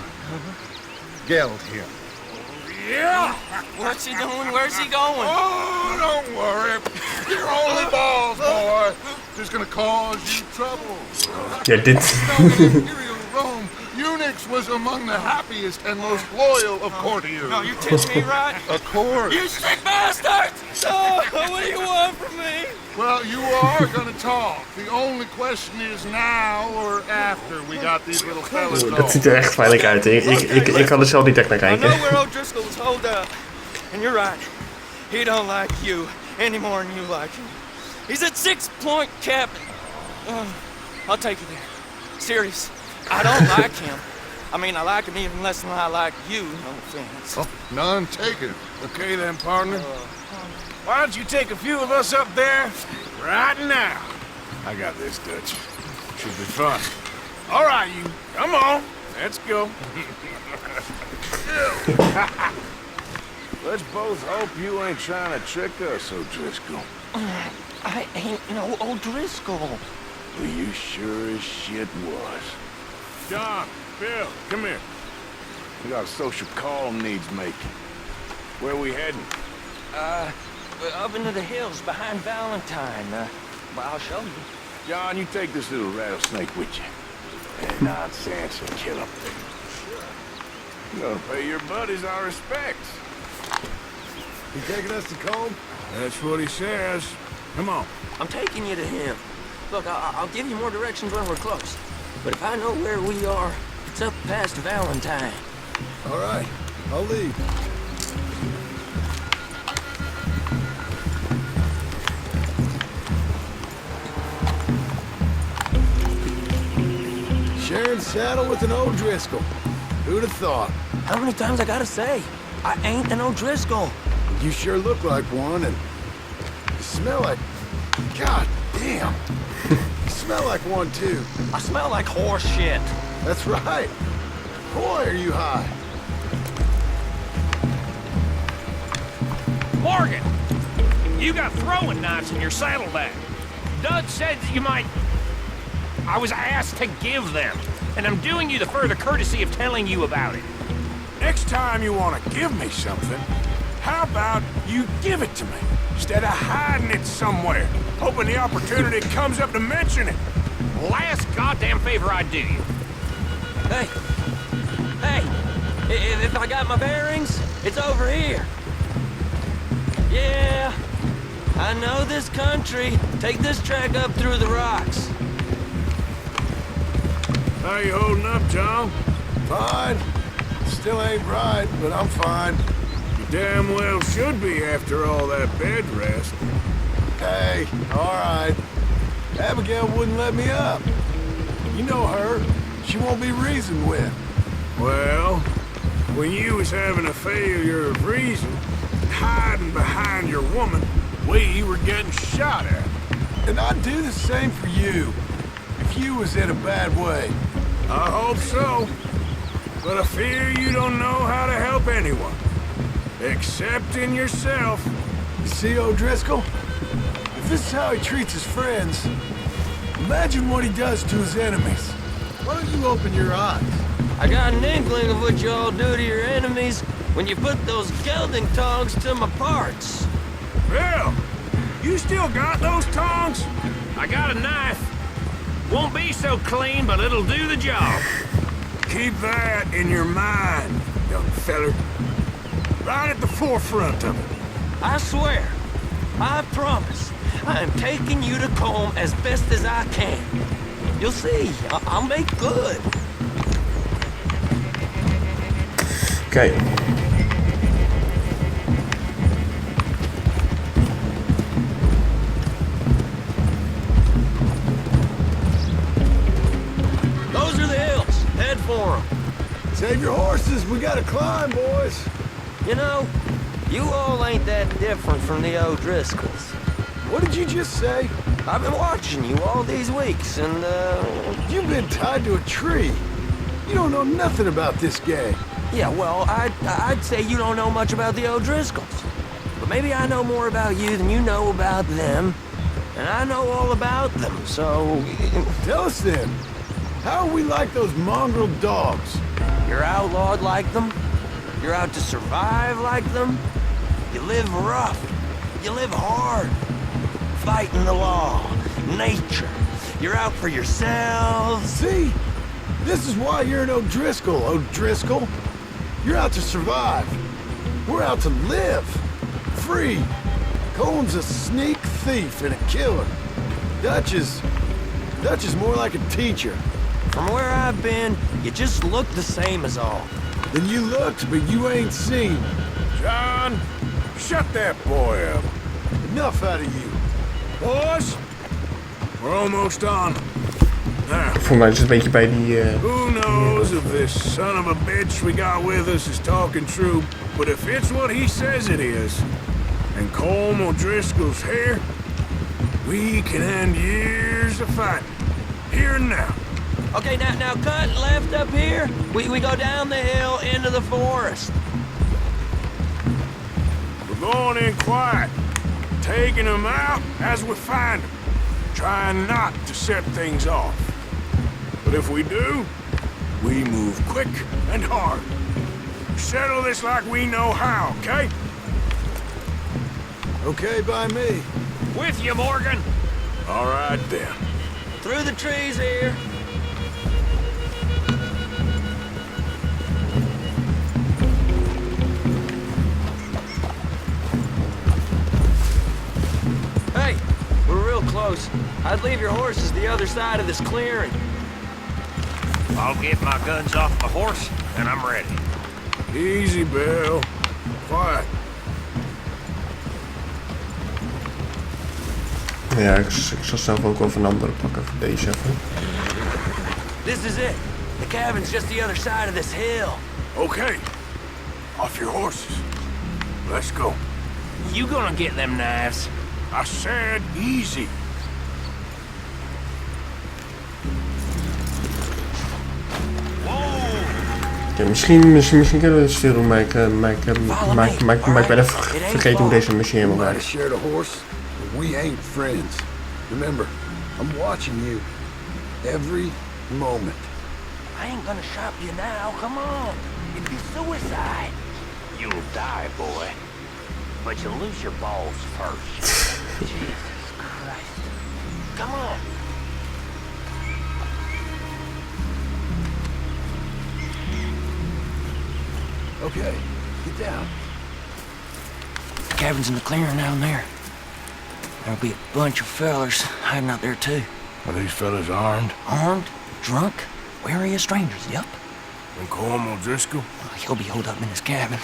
Geld him. Yeah! What's he doing? Where's he going? Oh, don't worry. You're only balls, boy. just gonna cause you trouble. Ja, dit. Imperial Rome, Unix was among the happiest and most loyal of courtiers. No, you're teaching me right? Of course. You sick bastard! Oh, what do you want from me? Well, you are gonna talk. The only question is now or after we got these little fellas Dat off. ziet er echt veilig uit. Ik kan er zelf niet echt naar I know kijken. where O'Driscoll's holed up. And you're right. He don't like you any more than you like him. He's at 6 Point Cabin. I'll take you there. Serious. I don't like him. I mean, I like him even less than I like you, no offense. Oh, none taken. Okay then, partner. Why don't you take a few of us up there right now? I got this, Dutch. Should be fun. All right, you. Come on. Let's go. Let's both hope you ain't trying to trick us, O'Driscoll. I ain't no O'Driscoll. Well, you sure as shit was. John, Bill, come here. We got a social call needs making. Where we heading? Up into the hills behind Valentine. Well, I'll show you. John, you take this little rattlesnake with you. That nonsense will kill him. You're gonna pay your buddies our respects. You taking us to Combe? That's what he says. Come on. I'm taking you to him. Look, I'll give you more directions when we're close. But if I know where we are, it's up past Valentine. All right. I'll lead. Sharing saddle with an O'Driscoll. Who'd have thought? How many times I gotta say? I ain't an O'Driscoll. You sure look like one, and you smell like... God damn. You smell like one, too. I smell like horse shit. That's right. Boy, are you high. Morgan, you got throwing knives in your saddlebag. Dud said that you might... I was asked to give them, and I'm doing you the further courtesy of telling you about it. Next time you want to give me something, how about you give it to me, instead of hiding it somewhere, hoping the opportunity comes up to mention it? Last goddamn favor I do you. Hey, if I got my bearings, it's over here. Yeah, I know this country. Take this track up through the rocks. How you holding up, John? Fine. Still ain't right, but I'm fine. You damn well should be after all that bed rest. Hey, all right. Abigail wouldn't let me up. You know her. She won't be reasoned with. Well, when you was having a failure of reason, hiding behind your woman, we were getting shot at. And I'd do the same for you, if you was in a bad way. I hope so. But I fear you don't know how to help anyone. Except in yourself. You see, O'Driscoll? If this is how he treats his friends, imagine what he does to his enemies. Why don't you open your eyes? I got an inkling of what you all do to your enemies when you put those gelding tongs to my parts. Bill, you still got those tongs? I got a knife. Won't be so clean, but it'll do the job. Keep that in your mind, young feller. Right at the forefront of it. I swear, I promise, I am taking you to Combe as best as I can. You'll see, I'll make good. Okay. Those are the hills. Head for them. Save your horses, we gotta climb, boys. You know, you all ain't that different from the O'Driscolls. What did you just say? I've been watching you all these weeks, and, You've been tied to a tree. You don't know nothing about this gang. Yeah, well, I'd say you don't know much about the O'Driscolls. But maybe I know more about you than you know about them. And I know all about them, so... Tell us then. How are we like those mongrel dogs? You're outlawed like them. You're out to survive like them. You live rough. You live hard. Fighting the law. nature. You're out for yourselves. See? This is why you're an O'Driscoll, O'Driscoll. You're out to survive. We're out to live. Free. Cole's a sneak thief and a killer. Dutch is more like a teacher. From where I've been, you just look the same as all. Then you looked, but you ain't seen. John, shut that boy up. Enough out of you. Boys, we're almost on. Now, Voor mij is het een beetje bij die... who knows if this son of a bitch we got with us is talking true, but if it's what he says it is, and Colm O'Driscoll's here, we can end years of fighting. Here and now. Okay, now cut left up here. We go down the hill into the forest. We're going in quiet, taking them out as we find them, trying not to set things off. But if we do, we move quick and hard. Settle this like we know how, okay? Okay by me. With you, Morgan. All right, then. Through the trees here. Hey, we're real close. I'd leave your horses the other side of this clearing. I'll get my guns off my horse, and I'm ready. Easy, Bill. Quiet. Ja, ik zal zelf ook wel van een andere pakken voor deze even. This is it. The cabin's just the other side of this hill. Okay. Off your horses. Let's go. You gonna get them knives? I said easy. Ja, misschien kunnen we het stil doen, maar ik ben even vergeten hoe deze machine helemaal We might have werkt. shared a horse, but we ain't friends. Remember, I'm watching you. Every moment. I ain't gonna shop you now. Come on. It'd be suicide. You'll die, boy. But you'll lose your balls first. Jesus Christ. Come on. Okay, get down. The cabin's in the clearing down there. There'll be a bunch of fellers hiding out there too. Are these fellas armed? Armed, drunk, wary of strangers, yep. And Colm O'Driscoll? He'll be holed up in his cabin.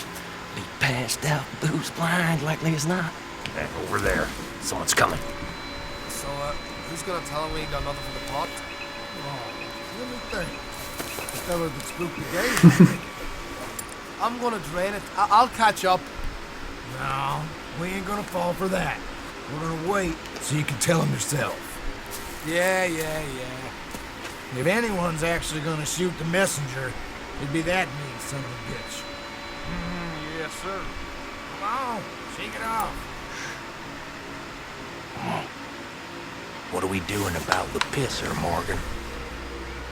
Be passed out, booze blind, likely as not. And over there, someone's coming. So, who's gonna tell him we ain't got nothing for the pot? Oh, let me think. The fella that spooked the game. I'm gonna drain it. I'll catch up. No, we ain't gonna fall for that. We're gonna wait so you can tell him yourself. Yeah. If anyone's actually gonna shoot the messenger, it'd be that mean son of a bitch. Yes, sir. Come on, shake it off. What are we doing about the pisser, Morgan?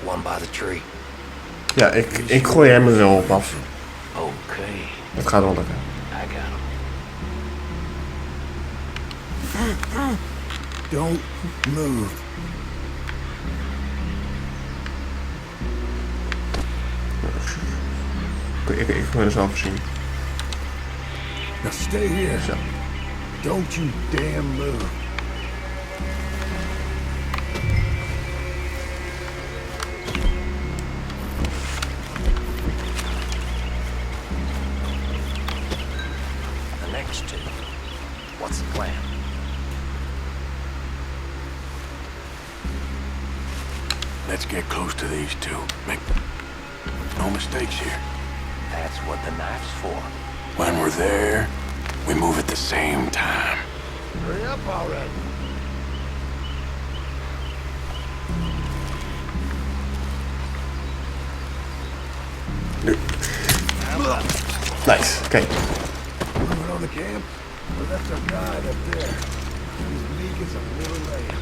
One by the tree. Ja, ik gooi hem er wel op af. Okay. Het gaat wel lukken. I got him. Don't move. Ik wil het zelf zien. Now stay here. Zo. Don't you damn move. The next two. What's the plan? Let's get close to these two. Make no mistakes here. That's what the knife's for. When we're there, we move at the same time. Hurry up already. Nice, oké. Moving on the camp? We left our guide up there. He's meek as a little lamb.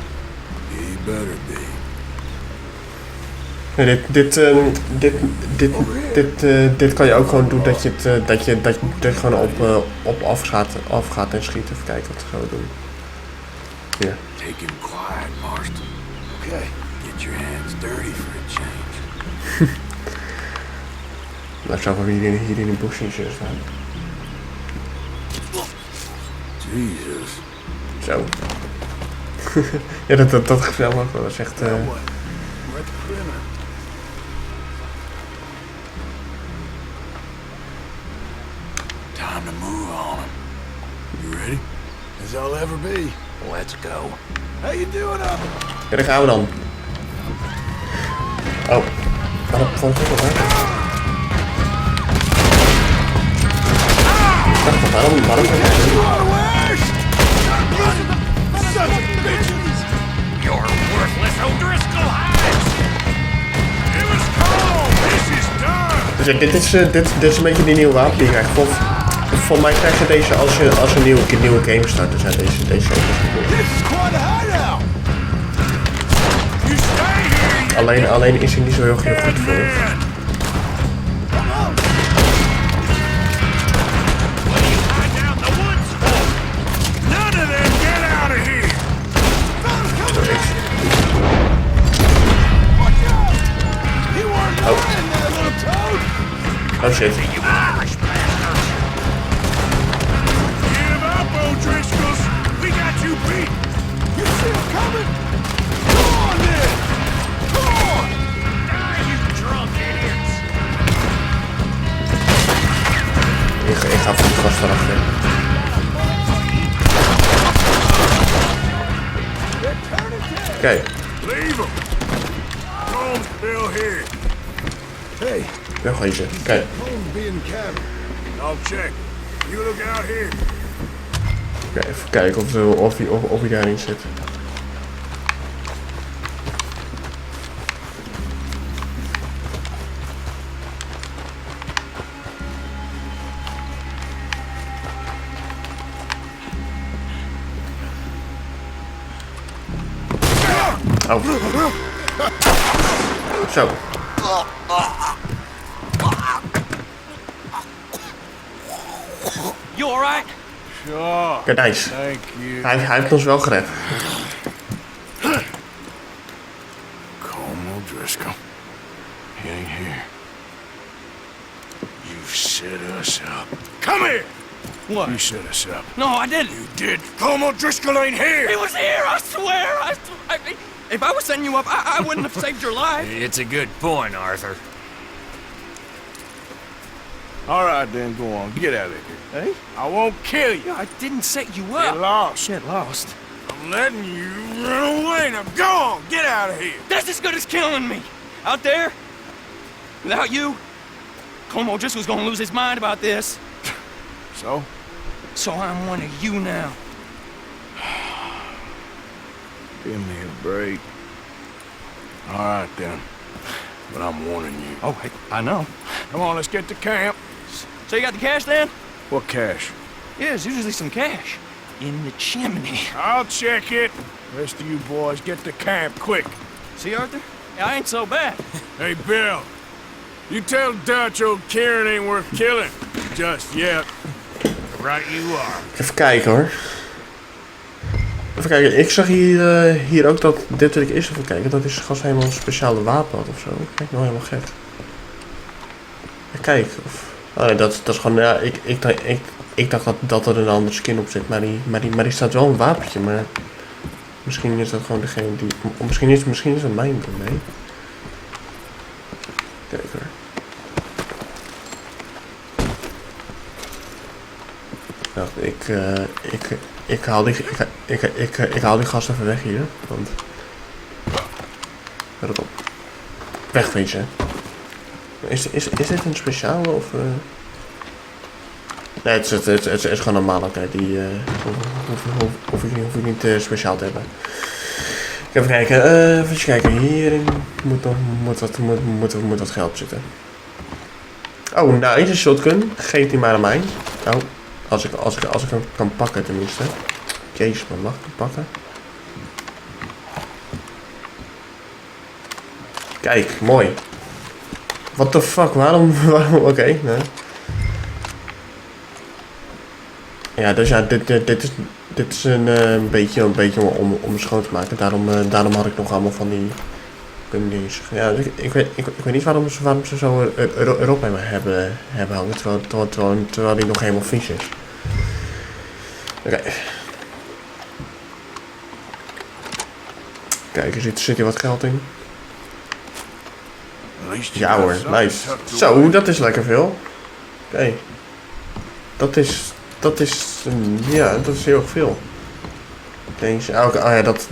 He better be. Nee, dit kan je ook gewoon doen dat je het gewoon op af gaat en schiet. Even kijken wat we gaan doen. Ja. Take him quiet, Marston. Okay, get your hands dirty for a change. Nou, zou we hier in een busje staan. Jesus. Zo. Ja, dat gezellig ook wel. Dat is echt... We're at the perimeter. Time to move on him. You ready? As I'll ever be. Let's go. How you doing up? Ja, daar gaan we dan. Oh. Waarom valt het op, hè? Waarom kan ik You're worthless O'Driscoll hides! It was cold! This is done! Dus ja, dit is een beetje die nieuwe wapen die je krijgt. Volgens mij krijg je deze als je een nieuwe game start. Dus ja, deze alleen is hij niet zo heel goed voor. Oh shit. Give up, O'Driscolls! We got you beat! You see him coming? Go on then! Go on! Die, you drunk idiots! Ik ga voor de gast erachter. Oké. Leave him! Combs still here. Hey. Daar ga je ze. Kijk. I'll check. You look out here. Oké, even kijken of hij daarin zit. Oh. Zo. You alright? Sure. Kijk, nice. Thank you. Hij heeft ons wel gered. Colm O'Driscoll. He ain't here. You set us up. Come here! What? You set us up. No, I didn't. You did. Colm O'Driscoll ain't here! He was here, I swear! If I was setting you up, I wouldn't have saved your life. It's a good point, Arthur. All right, then, go on. Get out of here. Hey? I won't kill you. I didn't set you up. Get lost. Get lost. I'm letting you run away. Now go on. Get out of here. That's as good as killing me. Out there, without you, Colm O'Driscoll's gonna lose his mind about this. So? So I'm one of you now. Give me a break. All right, then. But I'm warning you. Oh, I know. Come on, let's get to camp. So you got the cash then? What cash? Yeah, there's usually some cash. In the chimney. I'll check it. Rest of you boys, get to camp, quick. See, Arthur? I ain't so bad. Hey, Bill. You tell Dutch old Kieran ain't worth killing. Just yet. Right you are. Even kijken hoor. Even kijken, ik zag hier ook dat dit wil ik eerst even kijken. Dat is gast helemaal een speciale wapen had of zo. Kijk, nou helemaal gek. Ja, kijk. Oh nee, dat is gewoon, ja, ik dacht dat er een andere skin op zit. Maar die staat wel een wapentje. Maar misschien is dat gewoon degene die... Misschien is het mijn dan, nee. Kijk hoor. Nou, ik haal die gast even weg hier, want... Let het op. Wegwezen. Is dit een speciale of... Nee, het is gewoon normaal, oké. Die hoef ik niet speciaal te hebben. Even kijken, hierin moet wat geld zitten. Oh, nou, is een shotgun. Geef die maar aan mij. Oh, als ik hem kan pakken tenminste. Jezus, maar mag ik hem pakken? Kijk, mooi. What the fuck, waarom oké, nee. Ja, dus ja, dit dit is een beetje om schoon te maken. Daarom had ik nog allemaal van die... Ja, ik weet niet waarom ze zo erop hebben hangen, terwijl die nog helemaal vies is. Oké. Kijk, er zit hier wat geld in. Ja hoor, nice. Zo, dat is lekker veel. Oké. Dat is heel erg veel. Deze, ja, dat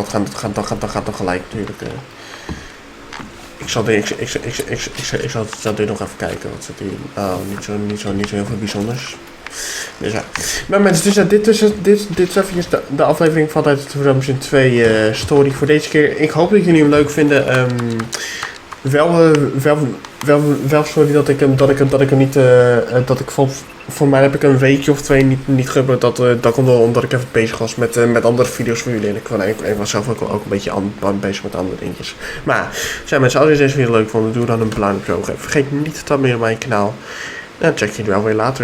gaat dan gelijk natuurlijk. Ik zal dit nog even kijken. Wat zit hier? Niet zo heel veel bijzonders. Dus ja. Maar mensen, dus dit is even de aflevering van uit 2002 story voor deze keer. Ik hoop dat jullie hem leuk vinden. Wel sorry dat ik hem niet, dat ik voor mij heb ik een weekje of twee niet geüpload. Dat komt wel omdat ik even bezig was met andere video's voor jullie. En ik was zelf ook een beetje bezig met andere dingetjes. Maar, zijn mensen, als je deze video leuk vonden, doe dan een blauw oog. Vergeet niet te abonneren op mijn kanaal. En dan check je wel weer later.